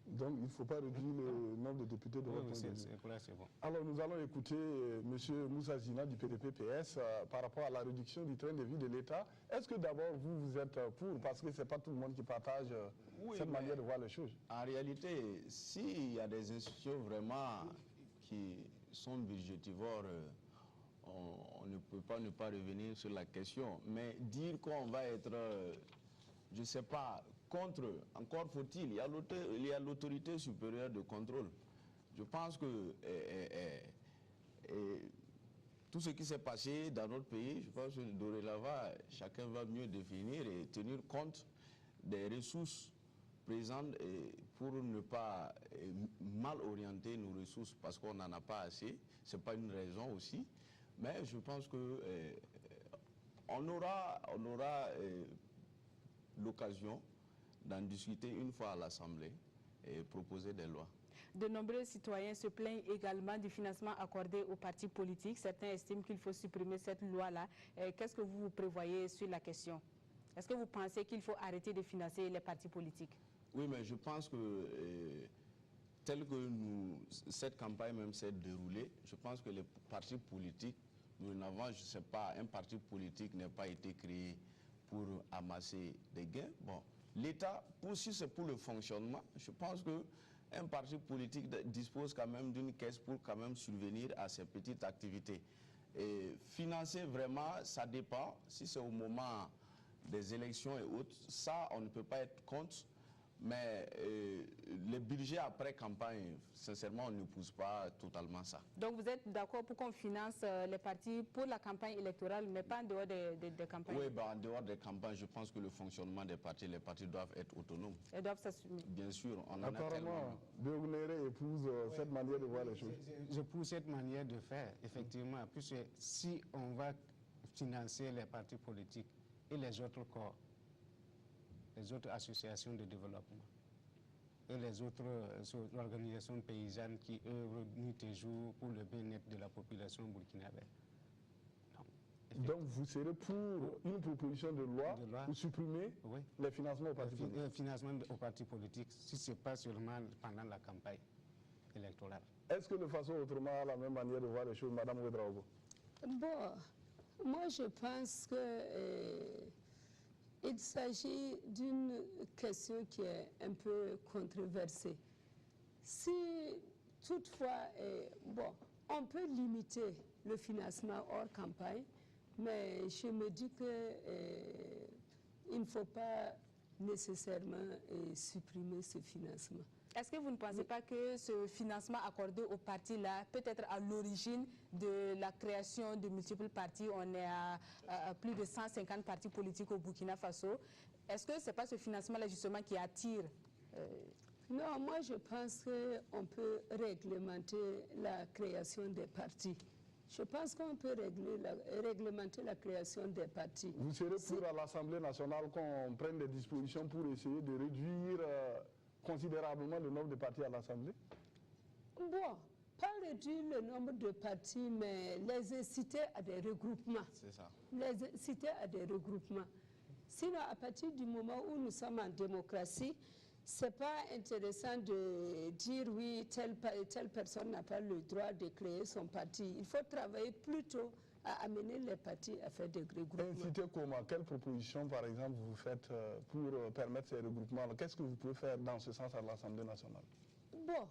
Donc il ne faut pas réduire le nombre de députés de votre point de vue. C'est bon. Alors nous allons écouter M. Moussa Zina du PDP-PS par rapport à la réduction du train de vie de l'État. Est-ce que d'abord vous êtes pour? Parce que ce n'est pas tout le monde qui partage cette manière de voir les choses. En réalité, s'il y a des institutions vraiment qui sont budgétivores, on ne peut pas ne pas revenir sur la question. Mais dire qu'on va être, je ne sais pas, contre, encore faut-il, il y a l'autorité supérieure de contrôle. Je pense que tout ce qui s'est passé dans notre pays, je pense que dorénavant, chacun va mieux définir et tenir compte des ressources présentes pour ne pas mal orienter nos ressources parce qu'on n'en a pas assez. Ce n'est pas une raison aussi. Mais je pense que on aura l'occasion d'en discuter une fois à l'Assemblée et proposer des lois. De nombreux citoyens se plaignent également du financement accordé aux partis politiques. Certains estiment qu'il faut supprimer cette loi-là. Qu'est-ce que vous prévoyez sur la question? Est-ce que vous pensez qu'il faut arrêter de financer les partis politiques? Oui, mais je pense que tel que cette campagne même s'est déroulée, je pense que les partis politiques, nous n'avons, je ne sais pas, un parti politique n'a pas été créé pour amasser des gains. Bon, l'État, si c'est pour le fonctionnement, je pense qu'un parti politique dispose quand même d'une caisse pour quand même subvenir à ces petites activités. Et financer vraiment, ça dépend. Si c'est au moment des élections et autres, ça, on ne peut pas être contre. Mais le budget après campagne, sincèrement, on ne pousse pas totalement ça. Donc vous êtes d'accord pour qu'on finance les partis pour la campagne électorale, mais pas en dehors des campagnes? Oui, en dehors des campagnes, je pense que le fonctionnement des partis, les partis doivent être autonomes. Ils doivent s'assumer. Bien sûr, on en a tellement. Apparemment, Béounéré épouse cette manière de voir les choses. J'épouse cette manière de faire, effectivement, puisque si on va financer les partis politiques et les autres corps, les autres associations de développement et les autres organisations paysannes qui œuvrent nuit et jour pour le bien-être de la population burkinabé. Donc vous serez pour une proposition de loi pour supprimer les financements aux partis politiques? Le financement aux partis politiques, si ce n'est pas seulement pendant la campagne électorale. Est-ce que de façon autrement a la même manière de voir les choses, Mme Ouedraogo? Bon, moi je pense que il s'agit d'une question qui est un peu controversée. Si toutefois, bon, on peut limiter le financement hors campagne, mais je me dis qu'il ne faut pas nécessairement supprimer ce financement. Est-ce que vous ne pensez pas que ce financement accordé aux partis-là peut être à l'origine de la création de multiples partis? On est à plus de 150 partis politiques au Burkina Faso. Est-ce que ce n'est pas ce financement-là justement qui attire Non, moi je pense qu'on peut réglementer la création des partis. Je pense qu'on peut réglementer la création des partis. Vous serez pour à l'Assemblée nationale qu'on prenne des dispositions pour essayer de réduire considérablement le nombre de partis à l'Assemblée? Bon, pas réduire le nombre de partis, mais les inciter à des regroupements. C'est ça. Les inciter à des regroupements. Sinon, à partir du moment où nous sommes en démocratie, c'est pas intéressant de dire oui, telle personne n'a pas le droit de créer son parti. Il faut travailler plutôt à amener les partis à faire des regroupements. Inciter comment? Quelles propositions, par exemple, vous faites pour permettre ces regroupements? Qu'est-ce que vous pouvez faire dans ce sens à l'Assemblée nationale? Bon,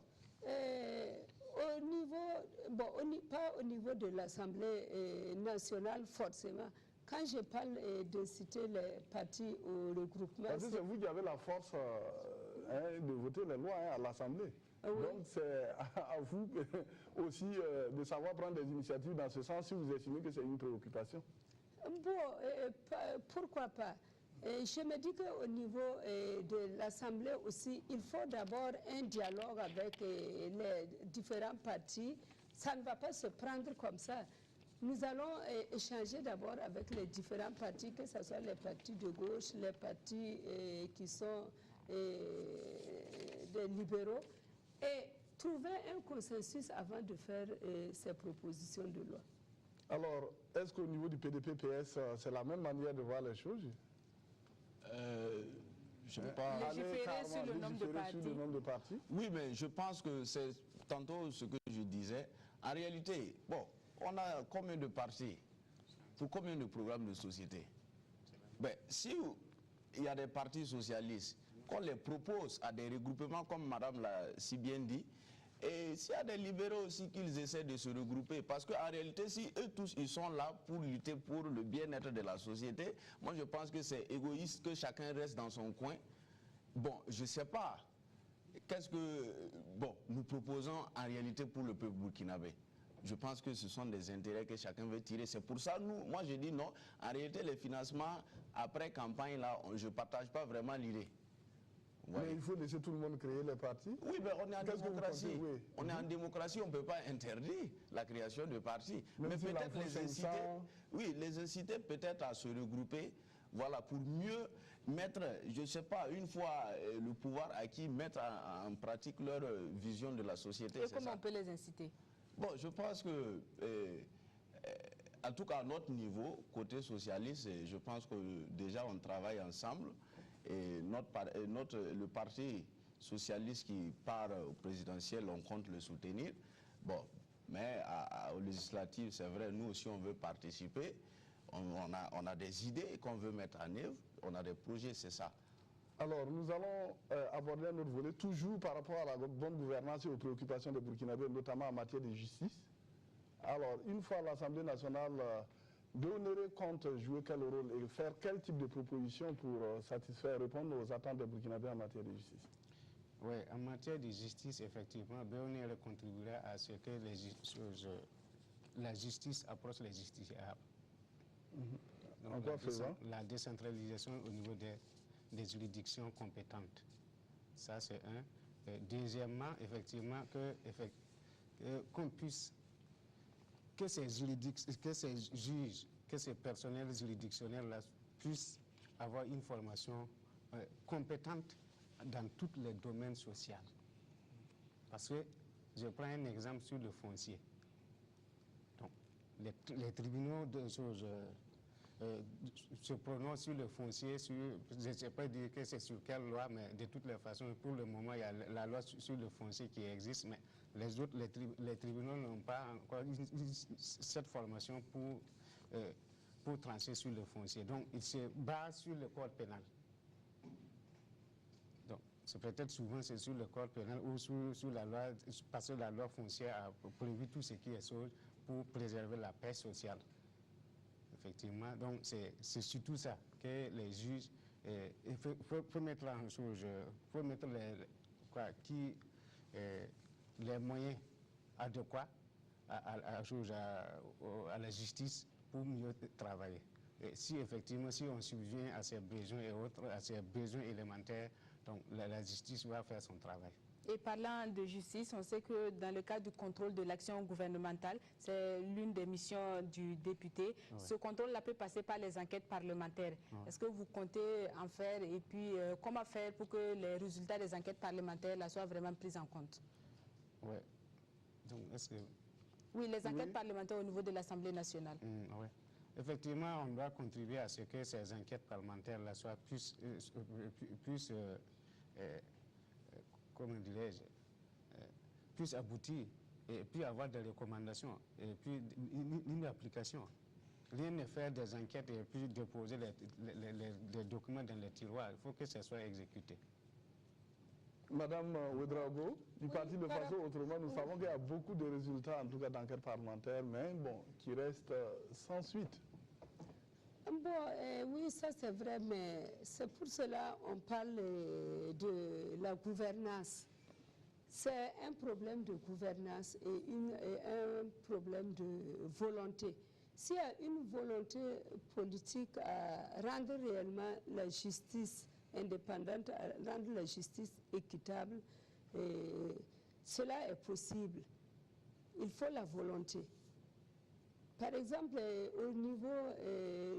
pas au niveau de l'Assemblée nationale forcément. Quand je parle d'inciter les partis au regroupement... Parce que c'est vous qui avez la force de voter les lois à l'Assemblée. Oui. Donc c'est à vous aussi de savoir prendre des initiatives dans ce sens si vous estimez que c'est une préoccupation. Bon, pourquoi pas? Je me dis qu'au niveau de l'Assemblée aussi, il faut d'abord un dialogue avec les différents partis. Ça ne va pas se prendre comme ça. Nous allons échanger d'abord avec les différents partis, que ce soit les partis de gauche, les partis qui sont des libéraux, et trouver un consensus avant de faire ces propositions de loi. Alors, est-ce qu'au niveau du PDP-PS, c'est la même manière de voir les choses? Je ne veux pas légiférer sur le nombre de partis. Oui, mais je pense que c'est tantôt ce que je disais. En réalité, bon, on a combien de partis pour combien de programmes de société? Ben, si il y a des partis socialistes, qu'on les propose à des regroupements comme Madame l'a si bien dit, et s'il y a des libéraux aussi qu'ils essaient de se regrouper, parce qu'en réalité, si eux tous ils sont là pour lutter pour le bien-être de la société, moi je pense que c'est égoïste que chacun reste dans son coin. Bon, je ne sais pas, qu'est-ce que nous proposons en réalité pour le peuple burkinabé? Je pense que ce sont des intérêts que chacun veut tirer. C'est pour ça, moi je dis non, en réalité les financements après campagne, là, je ne partage pas vraiment l'idée. Mais il faut laisser tout le monde créer les partis. Oui, mais on est en démocratie. On est en démocratie, on ne peut pas interdire la création de partis. Mais peut-être les inciter peut-être à se regrouper, voilà, pour mieux mettre, je ne sais pas, une fois le pouvoir acquis, mettre en pratique leur vision de la société. Et comment on peut les inciter? Bon, je pense que, en tout cas à notre niveau, côté socialiste, je pense que déjà on travaille ensemble. Et le parti socialiste qui part au présidentiel, on compte le soutenir. Bon, mais aux législatives, c'est vrai, nous aussi on veut participer. On a des idées qu'on veut mettre en œuvre, on a des projets, c'est ça. Alors, nous allons aborder un autre volet, toujours par rapport à la bonne gouvernance et aux préoccupations des Burkinabés, notamment en matière de justice. Alors, une fois l'Assemblée nationale donnerait compte, jouer quel rôle et faire quel type de proposition pour satisfaire, répondre aux attentes des Burkinabés en matière de justice? Oui, en matière de justice, effectivement, BONR contribuera à ce que la justice approche les justiciables. En quoi faisant? La décentralisation au niveau des juridictions compétentes. Ça, c'est un. Deuxièmement, effectivement, qu'on puisse, que ces juges, que ces personnels juridictionnels-là puissent avoir une formation compétente dans tous les domaines sociaux. Parce que, je prends un exemple sur le foncier. Donc, les tribunaux se prononcent sur le foncier, je ne sais pas dire que c'est sur quelle loi, mais de toutes les façons, pour le moment, il y a la loi sur le foncier qui existe, mais les autres, les tribunaux n'ont pas encore cette formation pour trancher sur le foncier. Donc, ils se basent sur le code pénal. Donc, c'est peut-être souvent c'est sur le code pénal ou sur la loi, parce que la loi foncière a prévu tout ce qui est chose pour préserver la paix sociale. Effectivement, donc c'est surtout ça que les juges, il faut mettre en chose, faut mettre les moyens adéquats à la justice pour mieux travailler. Et si effectivement, si on subvient à ces besoins et autres, à ces besoins élémentaires, donc la justice va faire son travail. Et parlant de justice, on sait que dans le cadre du contrôle de l'action gouvernementale, c'est l'une des missions du député. Oui. Ce contrôle-là peut passer par les enquêtes parlementaires. Oui. Est-ce que vous comptez en faire et puis comment faire pour que les résultats des enquêtes parlementaires là, soient vraiment pris en compte? Oui. Donc, est-ce que... Oui, les enquêtes parlementaires au niveau de l'Assemblée nationale. Oui. Effectivement, on doit contribuer à ce que ces enquêtes parlementaires là soient plus comment dirais-je, puisse aboutir et puis avoir des recommandations et puis une application. Rien n'est faire des enquêtes et puis déposer les documents dans les tiroirs. Il faut que ça soit exécuté. Madame Ouedraogo, du parti de façon autrement, nous savons qu'il y a beaucoup de résultats, en tout cas d'enquête parlementaire, mais bon, qui restent sans suite. Bon, oui, ça c'est vrai, mais c'est pour cela qu'on parle de la gouvernance. C'est un problème de gouvernance et un problème de volonté. S'il y a une volonté politique à rendre réellement la justice indépendante, à rendre la justice équitable, cela est possible. Il faut la volonté. Par exemple, au niveau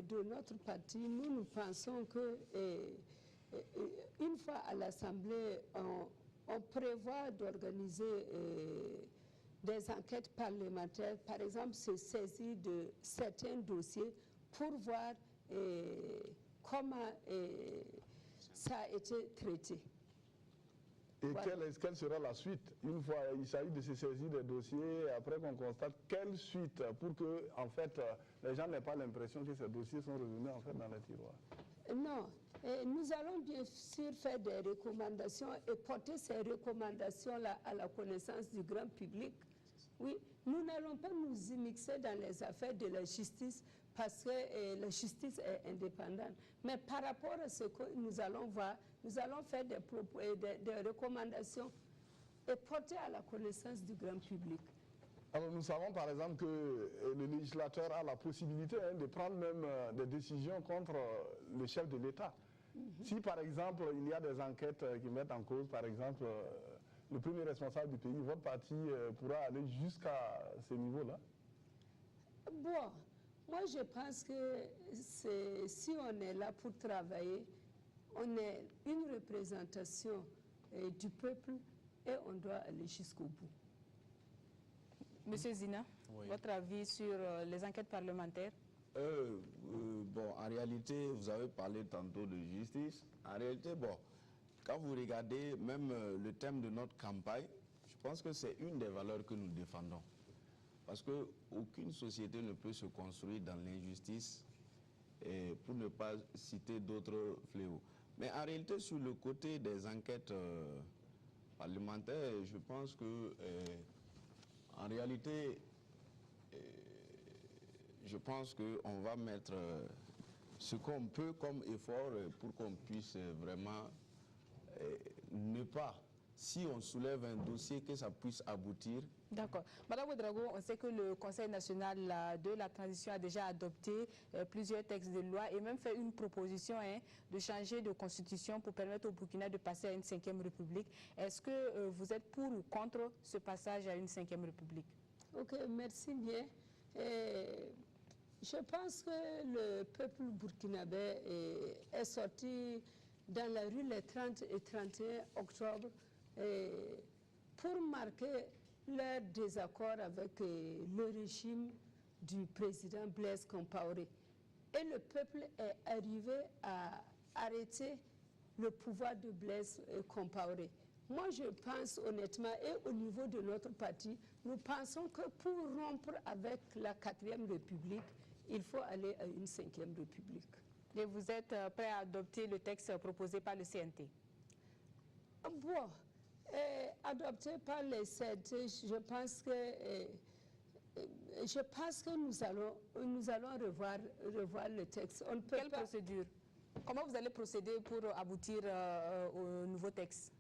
de notre parti, nous pensons que une fois à l'Assemblée, on prévoit d'organiser des enquêtes parlementaires, par exemple, se saisir de certains dossiers pour voir comment ça a été traité. Et Voilà. quelle sera la suite? Une fois il s'agit de se saisir des dossiers, après qu'on constate quelle suite pour que, en fait, les gens n'aient pas l'impression que ces dossiers sont revenus en fait dans les tiroirs. Non, nous allons bien sûr faire des recommandations et porter ces recommandations-là à la connaissance du grand public. Oui, nous n'allons pas nous immixer dans les affaires de la justice parce que la justice est indépendante. Mais par rapport à ce que nous allons voir, nous allons faire des recommandations et porter à la connaissance du grand public. Alors nous savons par exemple que le législateur a la possibilité de prendre même des décisions contre le chef de l'État. Si par exemple il y a des enquêtes qui mettent en cause par exemple le premier responsable du pays, votre parti pourra aller jusqu'à ce niveau-là? Bon, moi je pense que si on est là pour travailler, on est une représentation du peuple et on doit aller jusqu'au bout. Monsieur Zina, Oui. votre avis sur les enquêtes parlementaires? Bon, en réalité, vous avez parlé tantôt de justice. En réalité, bon, quand vous regardez même le thème de notre campagne, je pense que c'est une des valeurs que nous défendons. Parce qu'aucune société ne peut se construire dans l'injustice, pour ne pas citer d'autres fléaux. Mais en réalité, sur le côté des enquêtes parlementaires, je pense que, en réalité, je pense qu'on va mettre ce qu'on peut comme effort pour qu'on puisse vraiment ne pas, si on soulève un dossier, que ça puisse aboutir. D'accord. Madame Ouedraogo, on sait que le Conseil national de la transition a déjà adopté plusieurs textes de loi et même fait une proposition de changer de constitution pour permettre au Burkina de passer à une 5e république. Est-ce que vous êtes pour ou contre ce passage à une 5e république? Ok, merci bien. Je pense que le peuple burkinabé est sorti dans la rue les 30 et 31 octobre pour marquer leur désaccord avec le régime du président Blaise Compaoré. Et le peuple est arrivé à arrêter le pouvoir de Blaise Compaoré. Moi, je pense honnêtement, et au niveau de notre parti, nous pensons que pour rompre avec la 4e République, il faut aller à une 5e République. Et vous êtes prêt à adopter le texte proposé par le CNT? Bon, adopté par le CNT, je pense que nous allons revoir le texte. On ne peut Quelle pas... procédure? Comment vous allez procéder pour aboutir au nouveau texte?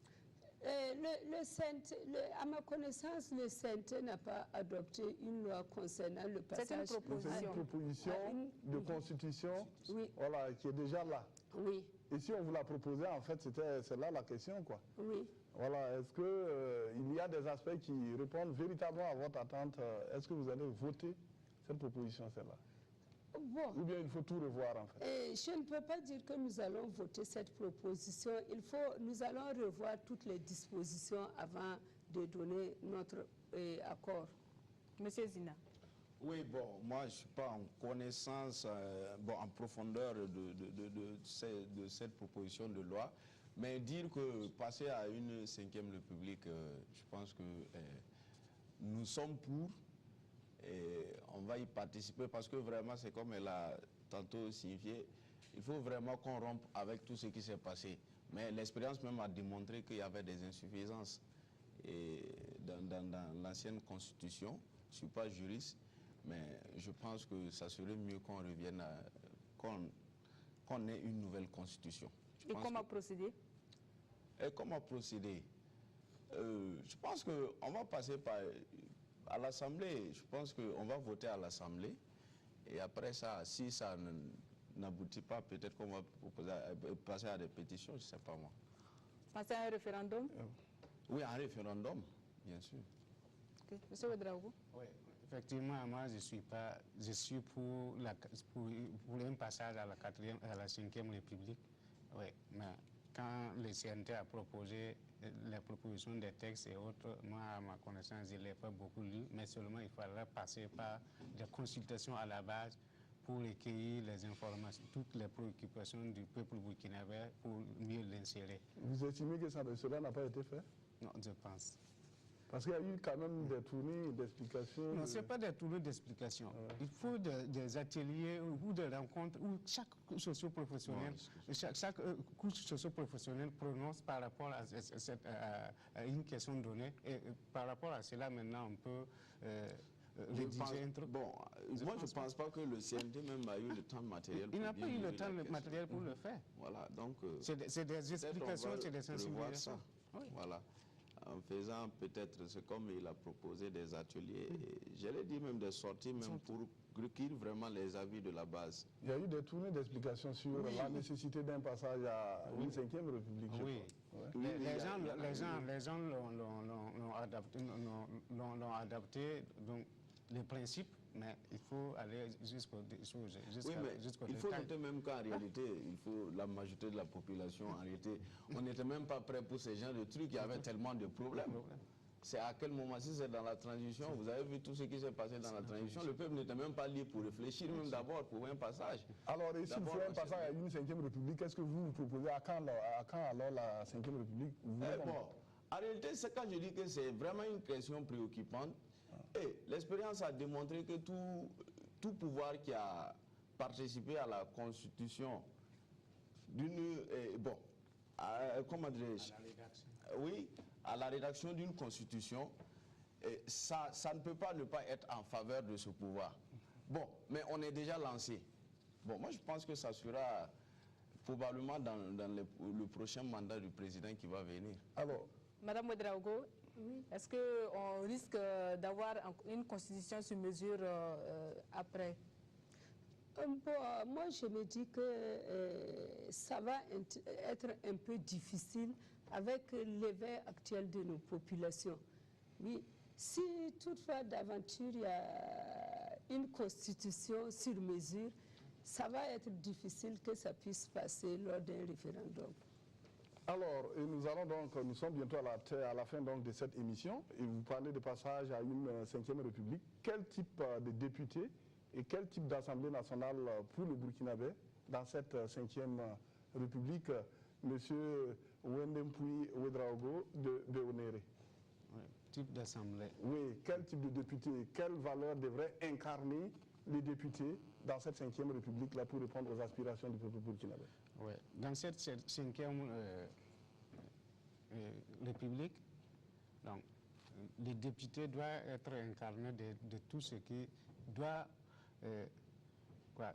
À ma connaissance, le CNT n'a pas adopté une loi concernant le passage. C'est une proposition. C'est une proposition de constitution, Oui. voilà, qui est déjà là. Oui, Et si on vous l'a proposé, en fait, c'est là la question, quoi. oui. Voilà, est-ce qu'il y a des aspects qui répondent véritablement à votre attente? Est-ce que vous allez voter cette proposition, celle-là? Bon. Ou bien il faut tout revoir, en fait? Je ne peux pas dire que nous allons voter cette proposition. Nous allons revoir toutes les dispositions avant de donner notre accord. Monsieur Zina. Oui, bon, moi je ne suis pas en connaissance, en profondeur de cette proposition de loi, Mais dire que passer à une 5e République, je pense que nous sommes pour et on va y participer parce que vraiment c'est comme elle a tantôt signifié, il faut vraiment qu'on rompe avec tout ce qui s'est passé. Mais l'expérience même a démontré qu'il y avait des insuffisances dans l'ancienne constitution. Je ne suis pas juriste, mais je pense que ça serait mieux qu'on revienne à qu'on ait une nouvelle constitution. Et comment procéder? Et comment procéder? Je pense qu'on va passer à l'Assemblée. Je pense qu'on va voter à l'Assemblée. Et après ça, si ça n'aboutit pas, peut-être qu'on va passer à des pétitions, je ne sais pas moi. Passer à un référendum? Oui, un référendum, bien sûr. Okay. Monsieur Ouedraogo? Oui, effectivement, moi je suis pour un passage à la 5e République. Oui, mais quand le CNT a proposé les propositions des textes et autres, moi, à ma connaissance, je ne l'ai pas beaucoup lu, mais seulement il faudra passer par des consultations à la base pour recueillir les informations, toutes les préoccupations du peuple burkinabé pour mieux l'insérer. Vous estimez que cela n'a pas été fait? Non, je pense. Parce qu'il y a eu quand même des tournées d'explications. Non, ce n'est pas des tournées d'explications. Il faut des ateliers ou des rencontres où chaque socio-professionnel, chaque couche socio-professionnelle prononce par rapport à une question donnée. Et par rapport à cela, maintenant, on peut rédiger un truc. Bon, moi, je ne pense pas que le CNT même a eu le temps matériel pour il n'a pas eu le temps matériel pour le faire. Voilà, donc... c'est des explications, c'est des sensibilisations. Oui. Voilà. En faisant peut-être, c'est comme il a proposé des ateliers, j'allais dire même des sorties, même pour recueillir vraiment les avis de la base. Il y a eu des tournées d'explications sur la nécessité d'un passage à une 5e République. Oui. Les gens l'ont adapté, donc les principes, mais il faut aller jusqu'au il faut noter même qu'en réalité, la majorité de la population, en réalité, on n'était même pas prêt pour ce genre de trucs, il y avait tellement de problèmes. C'est à quel moment, si c'est dans la transition, vous avez vu tout ce qui s'est passé dans la transition, le peuple n'était même pas libre pour réfléchir, même d'abord pour un passage. Alors, s'il faut un passage à une 5e République, qu'est-ce que vous proposez? À quand alors la 5e République? En réalité, c'est quand je dis que c'est vraiment une question préoccupante. Et l'expérience a démontré que tout pouvoir qui a participé à la constitution d'une... comment dirais-je? Oui, à la rédaction d'une constitution, ça ne peut pas ne pas être en faveur de ce pouvoir. Bon, mais on est déjà lancé. Bon, moi je pense que ça sera probablement dans le prochain mandat du président qui va venir. Alors, Madame Ouedraogo, est-ce qu'on risque d'avoir une constitution sur mesure après? Moi, je me dis que ça va être un peu difficile avec l'éveil actuel de nos populations. Oui, si toutefois d'aventure il y a une constitution sur mesure, ça va être difficile que ça puisse passer lors d'un référendum. Alors, nous sommes bientôt à la fin donc, de cette émission et vous parlez de passage à une 5e République. Quel type de député et quel type d'Assemblée nationale pour le Burkinabé dans cette 5e République, Monsieur Ouendempoui Ouedraogo de Béonéré? Oui, type d'Assemblée. Oui, quel type de député, quelle valeur devrait incarner les députés dans cette 5e République-là pour répondre aux aspirations du peuple burkinabé? Oui, dans cette 5e République, donc, les députés doivent être incarnés de tout ce qui doit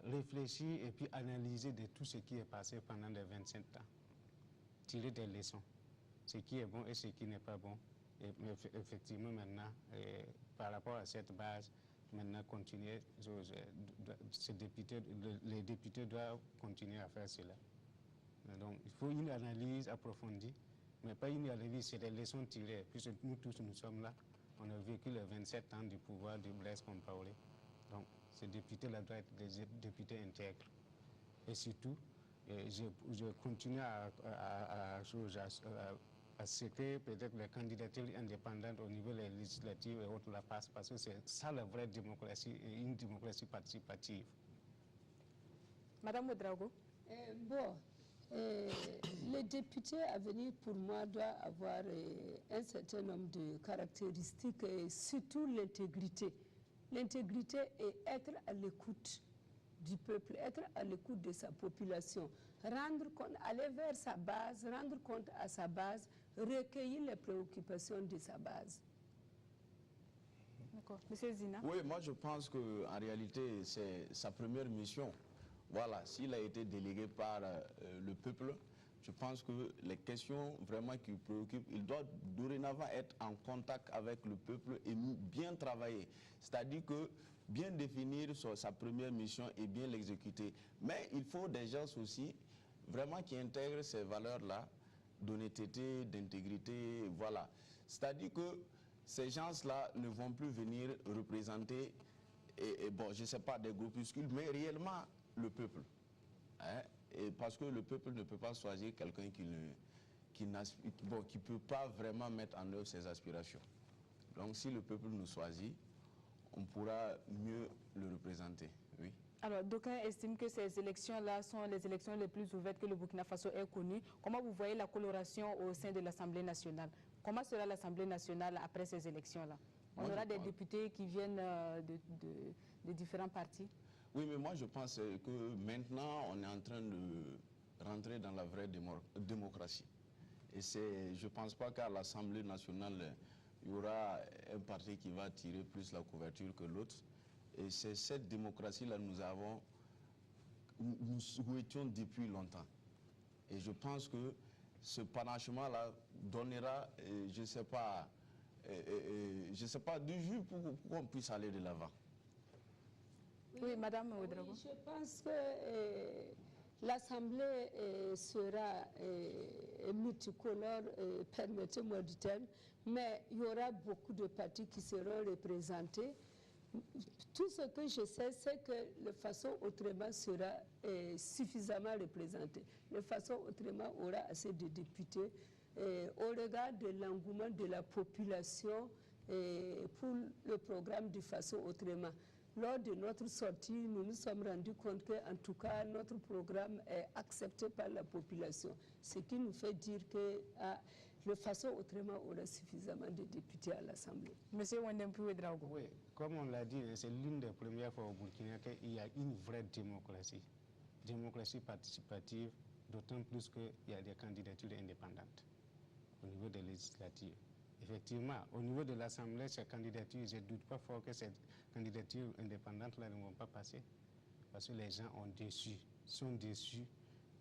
réfléchir et puis analyser de tout ce qui est passé pendant les 27 ans. Tirer des leçons, ce qui est bon et ce qui n'est pas bon. Et effectivement, maintenant, par rapport à cette base, maintenant continuer, les députés doivent continuer à faire cela. Donc, il faut une analyse approfondie, mais pas une analyse, c'est des leçons tirées. Puisque nous tous, nous sommes là, on a vécu les 27 ans du pouvoir de Blaise Compaoré. Donc, ces députés-là doivent être des députés intègres. Et surtout, je continue à ce que peut-être les candidatures indépendantes au niveau des législatives et autres la passent, parce que c'est ça la vraie démocratie, et une démocratie participative. Madame Ouedraogo? Bon, Le député à venir, pour moi, doit avoir un certain nombre de caractéristiques, et surtout l'intégrité. L'intégrité est être à l'écoute du peuple, être à l'écoute de sa population, rendre compte, aller vers sa base, rendre compte à sa base, recueillir les préoccupations de sa base. D'accord. Monsieur Zina? Oui, moi je pense qu'en réalité, c'est sa première mission. Voilà, s'il a été délégué par le peuple, je pense que les questions vraiment qui le préoccupent, il doit dorénavant être en contact avec le peuple et bien travailler. C'est-à-dire que bien définir sa première mission et bien l'exécuter. Mais il faut des gens aussi vraiment qui intègrent ces valeurs-là, d'honnêteté, d'intégrité, voilà. C'est-à-dire que ces gens-là ne vont plus venir représenter, bon, je ne sais pas, des groupuscules, mais réellement le peuple. Hein? Et parce que le peuple ne peut pas choisir quelqu'un qui ne peut pas vraiment mettre en œuvre ses aspirations. Donc si le peuple nous choisit, on pourra mieux le représenter. Oui. Alors, d'aucuns estiment que ces élections-là sont les élections les plus ouvertes que le Burkina Faso ait connues. Comment vous voyez la coloration au sein de l'Assemblée nationale? Comment sera l'Assemblée nationale après ces élections-là? On aura des députés qui viennent de différents partis? Oui, mais moi je pense que maintenant on est en train de rentrer dans la vraie démocratie. Et je ne pense pas qu'à l'Assemblée nationale, il y aura un parti qui va tirer plus la couverture que l'autre. Et c'est cette démocratie-là nous souhaitions depuis longtemps. Et je pense que ce panachement-là donnera, je ne sais pas, du jus pour qu'on puisse aller de l'avant. Oui, Madame Ouedraogo. Oui, je pense que l'Assemblée sera multicolore, permettez-moi du terme, mais il y aura beaucoup de partis qui seront représentés. Tout ce que je sais, c'est que le Faso autrement sera suffisamment représenté. Le Faso autrement aura assez de députés au regard de l'engouement de la population pour le programme du Faso autrement. Lors de notre sortie, nous nous sommes rendus compte qu'en tout cas, notre programme est accepté par la population. Ce qui nous fait dire que le Faso autrement aura suffisamment de députés à l'Assemblée. Monsieur Wendempu Ouedraogo. Oui, comme on l'a dit, c'est l'une des premières fois au Burkina qu'il y a une vraie démocratie. Démocratie participative, d'autant plus qu'il y a des candidatures indépendantes au niveau des législatives. Effectivement, au niveau de l'Assemblée, ces candidatures, je ne doute pas fort que ces candidatures indépendantes-là ne vont pas passer. Parce que les gens sont déçus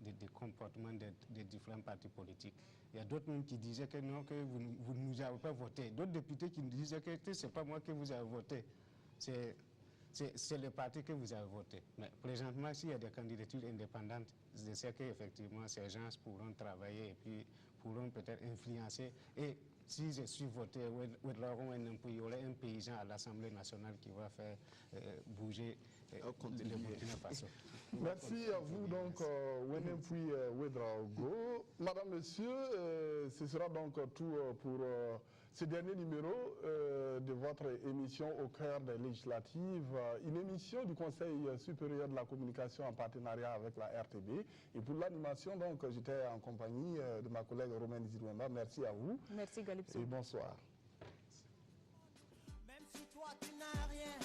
des comportements des différents partis politiques. Il y a d'autres même qui disaient que non, que vous ne nous avez pas voté. D'autres députés qui nous disaient que ce n'est pas moi que vous avez voté. C'est le parti que vous avez voté. Mais présentement, s'il y a des candidatures indépendantes, je sais qu'effectivement, ces gens pourront travailler et puis pourront peut-être influencer. Et si je suis voté, il y aurait un paysan à l'Assemblée nationale qui va faire bouger le Burkina Faso. Merci à vous, donc, Wendempu Ouedraogo. Madame, Monsieur, ce sera donc tout pour ce dernier numéro de votre émission Au cœur des législatives, une émission du Conseil supérieur de la communication en partenariat avec la RTB. Et pour l'animation, donc, j'étais en compagnie de ma collègue Romaine Zirwemba. Merci à vous. Merci Galipso. Et bonsoir. Même si toi tu n'as rien,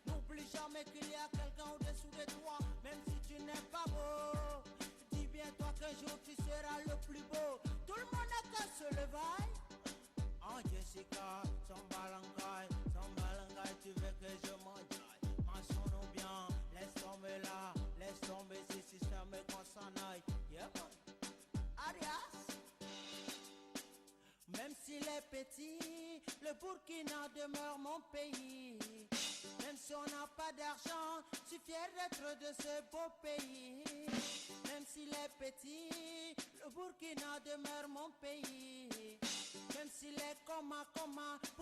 n'oublie jamais qu'il y a quelqu'un au-dessous de toi. Même si tu n'es pas beau, dis bien toi qu'un jour tu seras le plus beau. Tout le monde n'a qu'à se lever. Oh Jessica, son balangay, tu veux que je m'enjaille. Mentionne bien, laisse tomber là, laisse tomber ce système et qu'on s'en aille. Yeah man, Arias. Même s'il est petit, le Burkina demeure mon pays. Même si on n'a pas d'argent, je suis fier d'être de ce beau pays. Même s'il est petit, le Burkina demeure mon pays. Même s'il est coma,